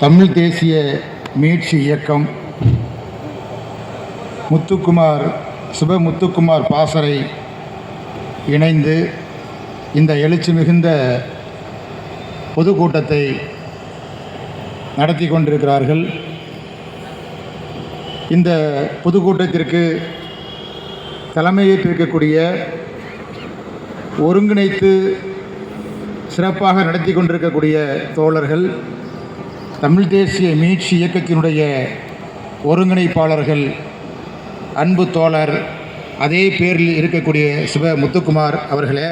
தமிழ் தேசிய மீட்சி இயக்கம் முத்துக்குமார் பாசறை இணைந்து இந்த எழுச்சி மிகுந்த பொதுக்கூட்டத்தை நடத்தி கொண்டிருக்கிறார்கள். இந்த பொதுக்கூட்டத்திற்கு தலைமையேற்றிருக்கக்கூடிய ஒருங்கிணைத்து சிறப்பாக நடத்தி கொண்டிருக்கக்கூடிய தோழர்கள், தமிழ் தேசிய மீட்சி இயக்கத்தினுடைய ஒருங்கிணைப்பாளர்கள், அன்பு தோழர் அதே பேரில் இருக்கக்கூடிய முத்துக்குமார் அவர்களே,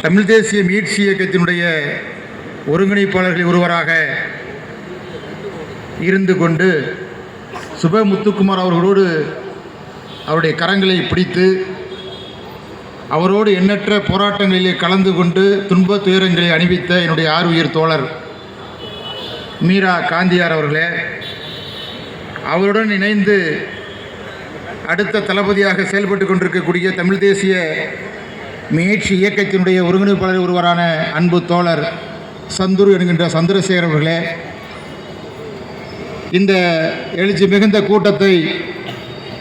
தமிழ் தேசிய மீட்சி இயக்கத்தினுடைய ஒருங்கிணைப்பாளர்கள் ஒருவராக இருந்து கொண்டு முத்துக்குமார் அவர்களோடு அவருடைய கரங்களை பிடித்து அவரோடு எண்ணற்ற போராட்டங்களிலே கலந்து கொண்டு துன்ப துயரங்களை அணிவித்த என்னுடைய ஆருயிர் தோழர் மீரா காந்தியார் அவர்களே, அவருடன் இணைந்து அடுத்த தளபதியாக செயல்பட்டு கொண்டிருக்கக்கூடிய தமிழ் தேசிய மீட்சி இயக்கத்தினுடைய ஒருங்கிணைப்பாளர் ஒருவரான அன்பு தோழர் சந்துரு என்கின்ற சந்திரசேகர் அவர்களே, இந்த எழுச்சி மிகுந்த கூட்டத்தை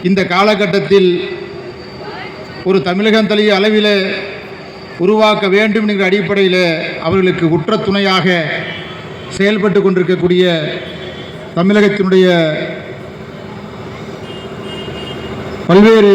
இந்த காலகட்டத்தில் ஒரு தமிழகம் தழுவிய அளவில் உருவாக்க வேண்டும் என்கிற அடிப்படையில் அவர்களுக்கு உற்ற துணையாக செயல்பட்டு கொண்டிருக்கக்கூடிய தமிழகத்தினுடைய பல்வேறு